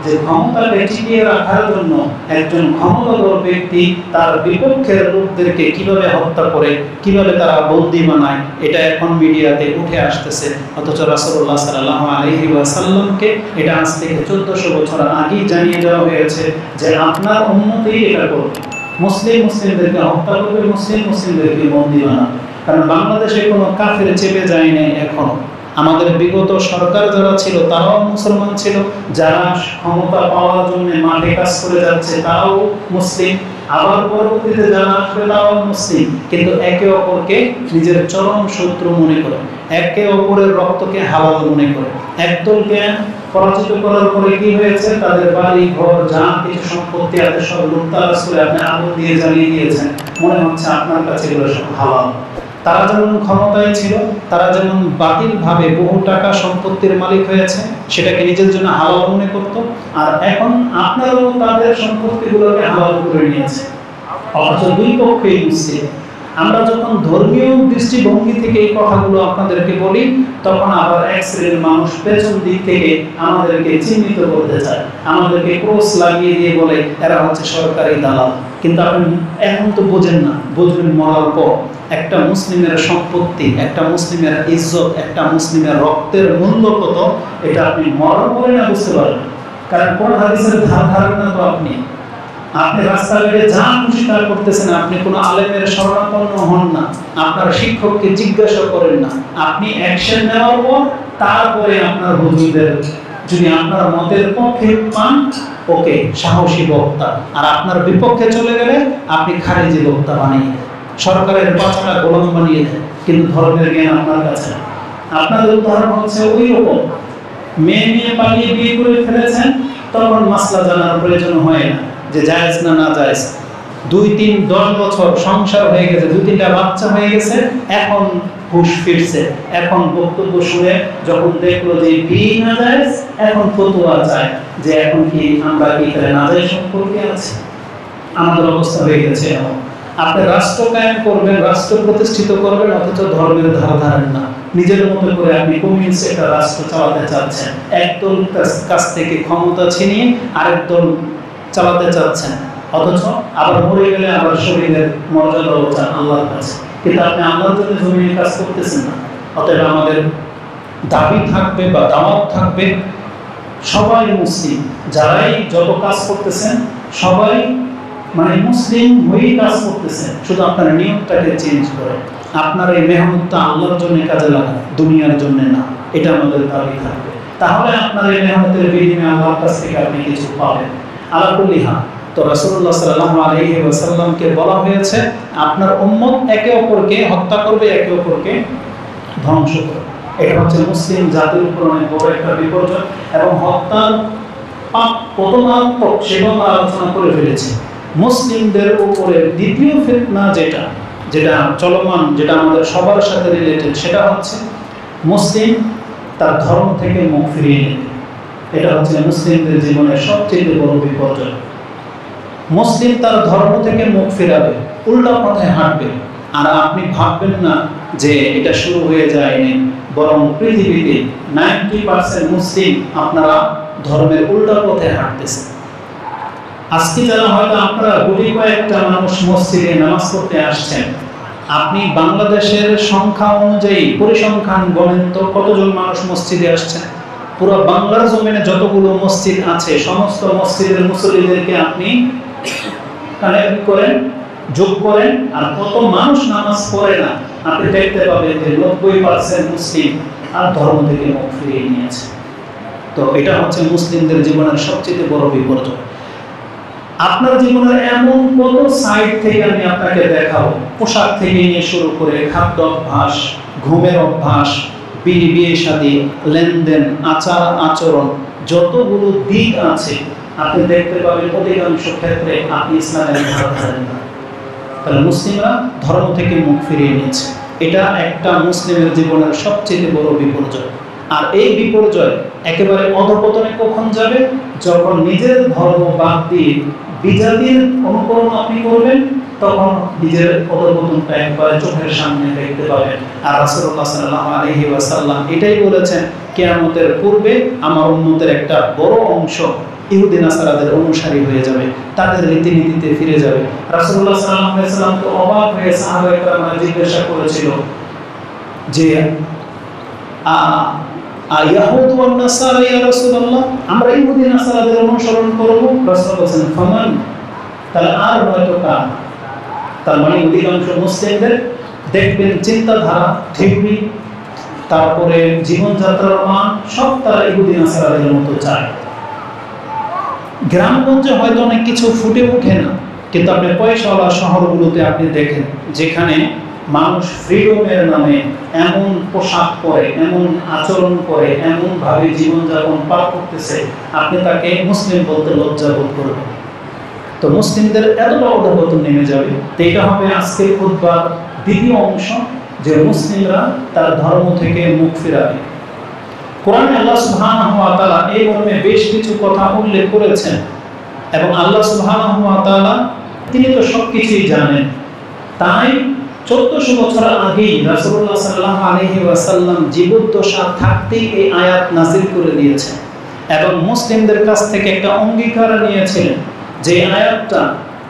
যে ক্ষমতাকে টিকিয়ে রাখার জন্য একজন ক্ষমতাধর ব্যক্তি তার বিপক্ষের লোকদেরকে কিভাবে হত্যা করে, কিভাবে তারা বন্দী বানায়, এটা এখন মিডিয়াতে উঠে আসতেছে। অথচ রাসূলুল্লাহ সাল্লাল্লাহু আলাইহি ওয়াসাল্লামকে এটা আজ থেকে 1400 বছর আগেই জানিয়ে দেওয়া হয়েছে যে আপনার উম্মতই এটা করবে, মুসলিমদেরকে হত্যা করবে, মুসলিমদেরকে বন্দী বানাবে। কারণ বাংলাদেশে কোনো কাফের চেপে যায় নাই এখনো। আমাদের বিগত সরকার যারা ছিল তারাও মুসলমান ছিল, যারা ক্ষমতা পাওয়ার জন্য মাঠে কাজ করে যাচ্ছে তারাও মুসলিম, আবার পরবর্তীতে যারা আসবে তারাও মুসলিম। কিন্তু একে অপরকে নিজের চরম শত্রু মনে করে, একে অপরের রক্তকে হালাল মনে করে। একদলকে পরাজিত করার পরে কি হয়েছে, তাদের বাড়ি ঘর যা কিছু সম্পত্তি আছে সব লুটতরাজ করে আপনি আগুন দিয়ে জ্বালিয়ে দিয়েছেন, মনে হচ্ছে আপনার কাছে এগুলো সব হালাল। তারা যেমন ক্ষমতায় ছিল, তারা যেমন বাতিলভাবে বহু টাকা সম্পত্তির মালিক হয়েছে, সেটাকে নিজের জন্য হালাল মনে করত, আর এখন আপনারাও তাদের সম্পত্তিগুলোকে হালাল করে নিয়েছে। অথচ দুই পক্ষই মুসলিম। আমরা যখন ধর্মীয় দৃষ্টিভঙ্গি থেকে এই কথাগুলো আপনাদেরকে বলি, তখন আবার এক শ্রেণীর মানুষ পেছন দিক থেকে আমাদেরকে চিহ্নিত করতে চায়, আমাদেরকে ক্রস লাগিয়ে দিয়ে বলে এরা হচ্ছে সরকারি দালাল। কিন্তু আপনি এখন তো বোঝেন না, বুঝবেন মরার পর। একটা মুসলিমের সম্পত্তি, একটা মুসলিমের ইজ্জত, একটা মুসলিমের রক্তের মূল্য কত, এটা আপনি মরার পরে না বুঝতে পারবেন। কারণ কোন হাদিসের ধারণা তো আপনি রাস্তাঘাটে যা খুশি তা করতেছেন, আপনি কোনো আলেমের শরণাপন্ন হন না, আপনার শিক্ষককে জিজ্ঞাসা করেন না, আপনি অ্যাকশন নেওয়ার পর তারপরে আপনার হুজুরদের যদি আপনার মতের পক্ষে পান, ওকে সাহসী বক্তা, আর আপনার বিপক্ষে চলে গেলে আপনি খারিজি বক্তা বানিয়ে দেন, সরকারের পাঁচটা গোলাম বানিয়ে দেন, কিন্তু ধর্মের জ্ঞান আপনার কাছে। আপনাদের উদাহরণ হচ্ছে ওই রকম, মেয়ে নিয়ে পালিয়ে বিয়ে করে ফেলেছেন, তখন মাসলা জানার প্রয়োজন হয় না যে জায়েজ না না জায়েজ। 2-3-10 বছর সংসার হয়ে গেছে, 2-3টা বাচ্চা হয়ে গেছে, এখন হুঁশ ফিরছে, এখন বক্তব্য শুনে যখন দেখলো যে বিয়ে না জায়েজ, এখন ফতোয়া চায় যে এখন কি আমরা কি করে না জায়েজ সম্পর্কে আছি। আমাদের অবস্থা হয়ে গেছে এমন। আপনি রাষ্ট্র কায়েম করবেন, রাষ্ট্র প্রতিষ্ঠিত করবেন, অথচ ধর্মের ধারা ধারেন না। নিজের মতো করে আপনি কমিউনিস্ট একটা রাষ্ট্র চালাতে চাচ্ছেন, একদল কাছ থেকে ক্ষমতা ছিনিয়ে আরেক দল চালাতে চাচ্ছেন, অথচ আবার মরে গেলে আবার শরীরের মর্যাদা চান আল্লাহর কাছে, কিন্তু আপনি আল্লাহর জন্য জমিনে কাজ করতেছেন না। অতএব আমাদের দাবি থাকবে বা দাওয়াত থাকবে, সবাই মুসলিম, যারাই যত কাজ করতেছেন সবাই মানে মুসলিম হয়েই কাজ করতেছেন, শুধু আপনার নিয়মটাকে চেঞ্জ করে আপনার এই মেহনতটা আল্লাহর জন্য কাজে লাগান, দুনিয়ার জন্য না। এটা আমাদের দাবি থাকবে। তাহলে আপনার এই মেহনতের বিনিময়ে আল্লাহর কাছ থেকে আপনি কিছু পাবেন। আলা কুল্লি হাল, তো রাসূলুল্লাহ সাল্লাল্লাহু আলাইহি ওয়াসাল্লামকে বলা হয়েছে আপনার উম্মত একে অপরকে হত্যা করবে, একে অপরকে ধ্বংস করবে। এটা হচ্ছে মুসলিম জাতির উপর অনেক বড় একটা বিপর্যয়, এবং হত্যার পাপ প্রথমাত্মক সেটা আমরা আলোচনা করে ফেলেছি। মুসলিমদের উপরে দ্বিতীয় ফিতনা যেটা চলমান, যেটা আমাদের সবার সাথে রিলেটেড, সেটা হচ্ছে মুসলিম তার ধর্ম থেকে মুখ ফিরিয়ে নেবে। এটা হচ্ছে মুসলিমদের জীবনের সবচেয়ে বড় বিপর্যয়। মুসলিম তার ধর্ম থেকে মুখ ফিরাবে, উল্টা পথে হাঁটবে, আর আপনি ভাববেন না যে এটা শুরু হয়ে যায়নি, বরং পৃথিবীতে 90% মুসলিম আপনারা ধর্মের উল্টা পথে হাঁটতেছে। আজকে যারা হয়তো আপনারা গুটি কয়েকটা মানুষ মসজিদে নামাজ পড়তে আসছেন, আপনি বাংলাদেশের সংখ্যা অনুযায়ী পরিসংখ্যান গণেন তো কতজন মানুষ মসজিদে আসছেন। পুরো বাংলার জমিনে যতগুলো মসজিদ আছে সমস্ত মসজিদের মুসল্লিদেরকে আপনি কানেক্ট করেন, যোগ করেন, আর কত মানুষ নামাজ পড়ে না, আপনি দেখতে পাবেন যে 90% মুসলিম আর ধর্ম থেকে মুখ ফিরিয়ে নিয়েছে। তো এটা হচ্ছে মুসলিমদের জীবনের সবচেয়ে বড় বিপর্যয়। আপনার জীবনের এমন কত সাইড থেকে আমি আপনাকে দেখাবো, পোশাক থেকে নিয়ে শুরু করে খাদ্য অভ্যাস, ঘুমের অভ্যাস, বিয়ে শাদী, লেনদেন, আচার আচরণ, যতগুলো দিক আছে আপনি দেখতে পাবেন অধিকাংশ ক্ষেত্রে আপনি ইসলামের ধারা ধারেন না। তাহলে মুসলিমরা ধর্ম থেকে মুখ ফিরিয়ে নিয়েছে। এটা একটা মুসলিমের জীবনের সবচেয়ে বড় বিপর্যয়। আর এই বিপর্যয় একেবারে অধঃপতনে কখন যাবে? যখন নিজের ধর্ম বাদ দিয়ে বিজাতির অনুকরণ আপনি করবেন, তখন নিজের অধঃপতনটা একবারে চোখের সামনে দেখতে পাবেন। আর রাসূলুল্লাহ সাল্লাল্লাহু আলাইহি ওয়াসাল্লাম এটাই বলেছেন, কিয়ামতের পূর্বে আমার উম্মতের একটা বড় অংশ ইহুদি নাসারাদের অনুসারী হয়ে যাবে, তাদের রীতিনীতিতে ফিরে যাবে। রাসূলুল্লাহ সাল্লাল্লাহু আলাইহি ওয়াসাল্লাম তো অবাক হয়ে সাহাবায়ে কেরামরা জিজ্ঞাসা করেছিল যে ইয়াহুদ ওয়ান নাসারা ইয়া রাসূলুল্লাহ, আমরা ইহুদি নাসারাদের অনুসরণ করব? রাসূল বলেন ফামান, তাহলে আর হয়তো কার। তার মানে অধিকাংশ মুসলিমদের দেখবেন চিন্তাধারা, থিওরি, তারপরে জীবনযাত্রার মান সব তারা ইহুদি নাসারাদের মতো চায়। গ্রামগঞ্জে হয়তো অনেক কিছু ফুটে ওঠে না, কিন্তু আপনি পয়সাওয়ালা শহরগুলোতে আপনি দেখেন যেখানে মানুষ ফ্রিডমের নামে এমন পোশাক পরে, এমন আচরণ করে, এমন ভাবে জীবনযাপন পার করতেছে, আপনি তাকে মুসলিম বলতে লজ্জা বোধ করবেন। তো মুসলিমদের এতটা অধঃপতন নেমে যাবে। তো এটা হবে আজকের খুতবার দ্বিতীয় অংশ, যে মুসলিমরা তার ধর্ম থেকে মুখ ফিরাবে। কোরআনে আল্লাহ সুবহানাহু ওয়া তাআলা এই মর্মে বেশ কিছু কথা উল্লেখ করেছেন, এবং আল্লাহ সুবহানাহু ওয়া তাআলা তিনি তো সবকিছুই জানেন। তাই 1400 বছর আগেই রাসূলুল্লাহ সাল্লাল্লাহু আলাইহি ওয়াসাল্লাম জীবদ্দশা থাকতেই এই আয়াত নাযিল করে দিয়েছেন, এবং মুসলিমদের কাছ থেকে একটা অঙ্গীকার নিয়েছিলেন যে আয়াতটা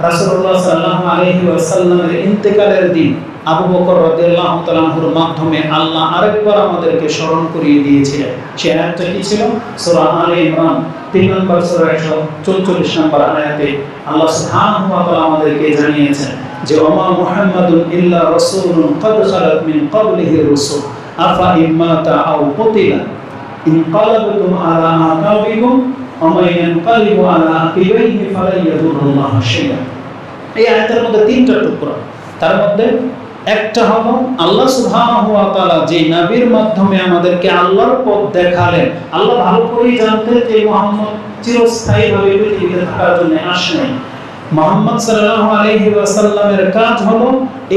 রাসূলুল্লাহ সাল্লাল্লাহু আলাইহি ওয়াসাল্লামের ইন্তেকালের দিন আবু বকর রাদিয়াল্লাহু তাআলা আনহুর মাধ্যমে আল্লাহ আরেকবার আমাদেরকে স্মরণ করিয়ে দিয়েছিলেন। সেই আয়াতটা কি ছিল? সূরা আলে ইমরান 3 নম্বর সূরা 144 নম্বর আয়াতে আল্লাহ সুবহানাহু ওয়া তাআলা আমাদেরকে জানিয়েছেন যে ওমা মুহাম্মাদুন ইল্লা রাসূলুন ক্বাদ খালাত মিন ক্বাবলিহি রাসূল আফা ইম্মাতা আও কুতিলা ইনকালাবতুম আলা আকাবিকুম ওয়া মান ইয়ানকালিবু আলা আকিবাইহি ফালা ইয়াদুরুল্লাহ শাইআ। এই আয়াতের মধ্যে তিনটা টুকরা, তার মধ্যে একটা হলো আল্লাহ সুবহানাহু ওয়া তাআলা যে নবীর মাধ্যমে আমাদেরকে আল্লাহর পথ দেখালেন। আল্লাহ ভালো করেই জানতেন যে মুহাম্মদ চিরস্থায়ীভাবে পৃথিবীতে থাকার জন্য আসেন। মুহাম্মদ সাল্লাল্লাহু আলাইহি ওয়াসাল্লামের কাজ হলো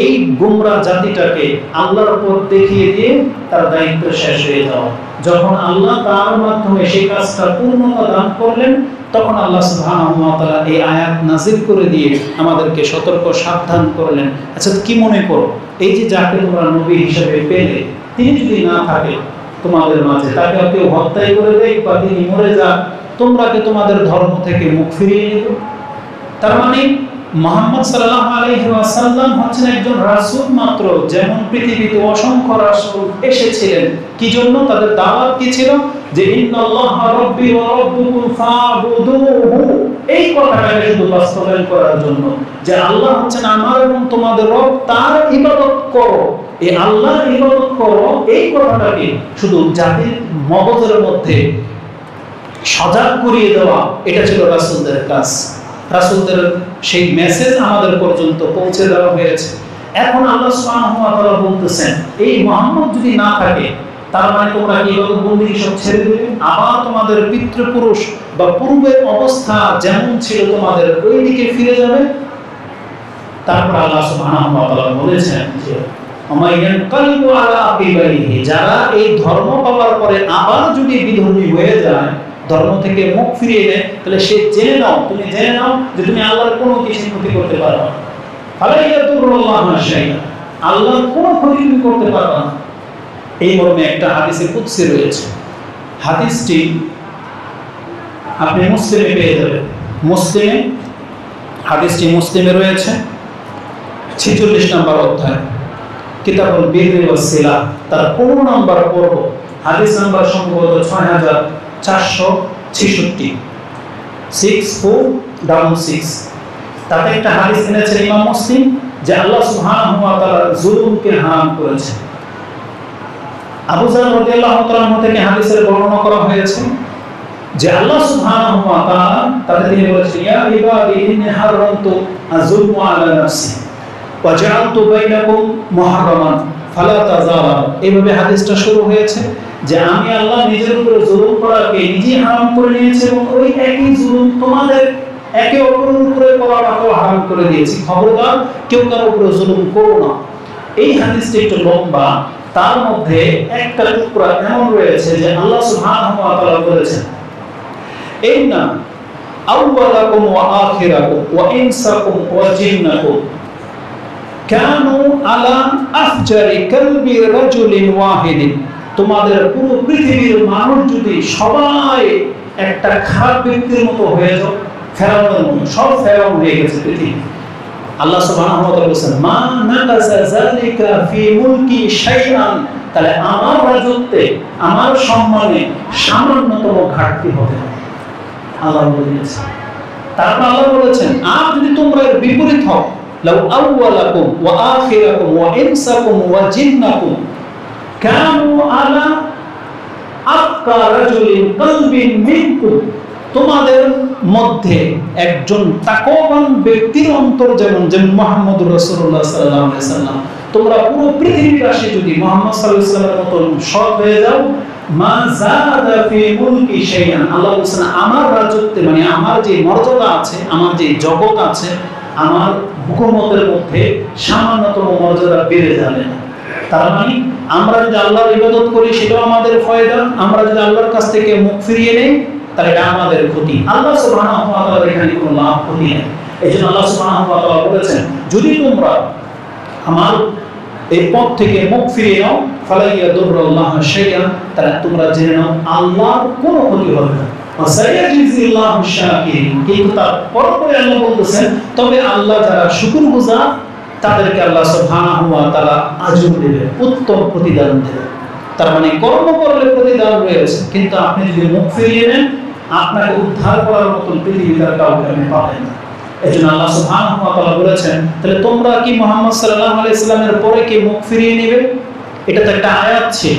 এই গোমরা জাতিটাকে আল্লাহর পথ দেখিয়ে দিয়ে তার দায়িত্ব শেষ হয়ে যাওয়া। যখন আল্লাহ তার মাধ্যমে সেই কাজটা পূর্ণতা দান করলেন, তখন আল্লাহ সুবহানাহু ওয়া তাআলা এই আয়াত নাযিল করে দিয়ে আমাদেরকে সতর্ক সাবধান করলেন। আচ্ছা, কি মনে করো, এই যে যাকে তোমরা নবী হিসেবে পেলে, তিনি যদি না থাকে তোমাদের মাঝে, তাকে কেউ হত্যা করে দেয় বা তিনি মরে যান, তোমরা কি তোমাদের ধর্ম থেকে মুখ ফিরিয়ে নেবে? তার মানে মুহাম্মদ সাল্লাল্লাহু আলাইহি ওয়াসাল্লাম হচ্ছেন একজন রাসূল মাত্র। যেমন পৃথিবীতে অসংখ্য রাসূল এসেছিলেন, কি জন্য? তাদের দাওয়াত কি ছিল? যে ইন্নাল্লাহা রাব্বি ওয়া রাব্বুকুম ফা'বুদুহু, এই কথাটাকে শুধু বাস্তবায়ন করার জন্য যে আল্লাহ হচ্ছেন আমার এবং তোমাদের রব, তার ইবাদত করো, এই আল্লাহর ইবাদত করো, এই কথাটাকে শুধু জাতির মগজের মধ্যে সজাগ করিয়ে দেওয়া, এটা ছিল রাসূলদের কাজ। রাসূলদের সেই মেসেজ আমাদের পর্যন্ত পৌঁছে দেওয়া হয়েছে। এখন আল্লাহ সুবহানাহু ওয়া তাআলা বলতেছেন, এই মুহাম্মদ যদি না থাকে, তার মানে তোমরা কি ইবাদত বন্দেগী সব ছেড়ে দেবে, আবার তোমাদের পিতৃপুরুষ বা পূর্বের অবস্থা যেমন ছিল তোমাদের ওই দিকে ফিরে যাবে? তারপর আল্লাহ সুবহানাহু ওয়া তাআলা বলেছেন যে আমায়ান কালিবু আলা আকিবাইহি, যারা এই ধর্ম পাওয়ার পরে আবার যদি বিধর্মী হয়ে যায়, ধর্ম থেকে মুখ ফিরিয়ে নেয়, তাহলে সে জেনে নাও, তুমি জেনে নাও যে তুমি আল্লাহর কোনো কিছু ক্ষতি করতে পারবে না। ফালা ইয়াদুরুল্লাহ শাইআ, আল্লাহর কোনো ক্ষতি তুমি করতে পারবে না। এই মর্মে একটা হাদিসে কুদসি রয়েছে। হাদিসটি আপনি মুসলিমে পেয়ে যাবেন। মুসলিমে হাদিসটি মুসলিমে রয়েছে 46 নম্বর অধ্যায়, কিতাবুল বিররি ওয়াস সিলাহ, তার 15 নম্বর পর্ব, হাদিস নাম্বার সম্ভবত 6466, 6466। তাতে একটা হাদিস এনেছেন ইমাম মুসলিম যে আল্লাহ সুবহানাহু ওয়া তাআলা জুলুমকে হারাম করেছেন। আবু যার রাদিয়াল্লাহু তাআলা থেকে হাদিসের বর্ণনা করা হয়েছে যে আল্লাহ সুবহানাহু ওয়া তাআলা তাদের তিনি বলেছেন, ইয়া ইবাদি ইন্নী হারামতু আয-যুলমা আলা নাফসি ওয়া জাআলতু বাইনাকুম মুহাররামান ফালা তাযালামু। এইভাবে হাদিসটা শুরু হয়েছে যে আমি আল্লাহ নিজের উপরে জুলুম করাকে নিজেই হারাম করে নিয়েছি, এবং ওই একই জুলুম তোমাদের একে অপরের উপরে করাটাকেও হারাম করে দিয়েছি। খবরদার কেউ কারো উপরে জুলুম করো না। এই হাদিসটি একটু লম্বা, তার মধ্যে একটা টুকরা এমন রয়েছে যে আল্লাহ সুবহানাহু ওয়া তাআলা বলেছেন, ইন্না আউওয়ালাকুম ওয়া আখিরাকুম ওয়া ইনসাকুম ওয়া জিন্নাকুম কানু আলা আফজারি কালবি রাজুলিন ওয়াহিদিন। তোমাদের পুরো পৃথিবীর মানুষ যদি সবাই একটা খারাপ ব্যক্তির মতো হয়ে যাও, ফেরাউনের মতো। সব ফেরাউন হয়ে গেছে পৃথিবী। আল্লাহ সুবহানাহু ওয়া তাআলা বলেছেন মা নাকাসা যালিকা ফি মুলকি শাইআন, তাহলে আমার রাজত্বে আমার সম্মানে সামান্যতম ঘাটতি হবে না, আল্লাহ বলেছেন। তারপর আল্লাহ বলেছেন আর যদি তোমরা এর বিপরীত হও, লাউ আউওয়ালাকুম ওয়া আখিরাকুম ওয়া ইনসাকুম ওয়া জিন্নাকুম কানু আলা আতকা রাজুলিন কলবিন মিনকুম, তোমাদের মধ্যে একজন তাকওয়াবান ব্যক্তির অন্তর যেমন মুহাম্মদুর রাসূলুল্লাহ সাল্লাল্লাহু আলাইহি সাল্লাম, তোমরা পুরো পৃথিবীবাসী যদি মুহাম্মদ সাল্লাল্লাহু আলাইহি সাল্লামের মতো সৎ হয়ে যাও, মা যাদা ফি মুলকি শাইআন, আল্লাহ বলেছেন আমার রাজত্বে মানে আমার যে মর্যাদা আছে, আমার যে জগৎ আছে, আমার হুকুমতের মধ্যে সামান্যতম মর্যাদা বেড়ে যাবে না। তার মানে আমরা যদি আল্লাহর ইবাদত করি সেটাও আমাদের ফায়দা, আমরা যদি আল্লাহর কাছ থেকে মুখ ফিরিয়ে নেই তাহলে এটা আমাদের ক্ষতি। আল্লাহ সুবহানাহু ওয়া তাআলার এখানে কোনো লাভ ক্ষতি নেই। এইজন্য আল্লাহ সুবহানাহু ওয়া তাআলা বলেছেন যদি তোমরা আমার এই পথ থেকে মুখ ফিরিয়ে নাও, ফালা ইয়াদুরুল্লাহু শাইআন, তাহলে তোমরা জেনে নাও আল্লাহর কোনো ক্ষতি হবে না। ওয়াসায়াজিল্লাহু শাকিরিন, কিন্তু তারপরে আল্লাহ বলতেছেন তবে আল্লাহ যারা শুকরগুজার তাদেরকে আল্লাহ সুবহানাহু ওয়া তাআলা আজর দেবে, উত্তম প্রতিদান দেবে। তার মানে কর্ম করলে প্রতিদান রয়েছে, কিন্তু আপনি যদি মুখ ফিরিয়ে নেন আপনাকে উদ্ধার করার মতো পৃথিবীতে কাউকে আপনি পাবেন না। এজন্য আল্লাহ সুবহানাহু ওয়া তাআলা বলেছেন তাহলে তোমরা কি মুহাম্মদ সাল্লাল্লাহু আলাইহি সাল্লামের পরে কি মুখ ফিরিয়ে নেবে? এটা তো একটা আয়াত ছিল।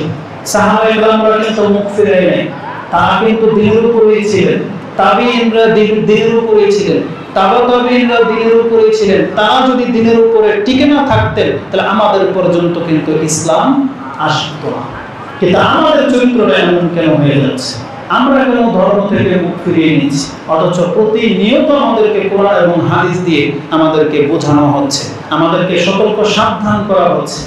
সাহাবায়ে কেরামরা কিন্তু মুখ ফিরিয়ে নেয়, তারা কিন্তু দিনের উপরেই ছিলেন, তাবিঈনরা দিনের উপরেই ছিলেন, তাবিঈনরা দিনের উপরেই ছিলেন। তারা যদি দিনের উপরে টিকে না থাকতেন তাহলে আমাদের পর্যন্ত কিন্তু ইসলাম আসতো না। কিন্তু আমাদের চরিত্রটা এমন কেন হয়ে যাচ্ছে? আমরা কেন ধর্ম থেকে মুখ ফিরিয়ে নিচ্ছি, অথচ প্রতিনিয়ত আমাদেরকে কোরআন এবং হাদিস দিয়ে আমাদেরকে বোঝানো হচ্ছে, আমাদেরকে সতর্ক সাবধান করা হচ্ছে।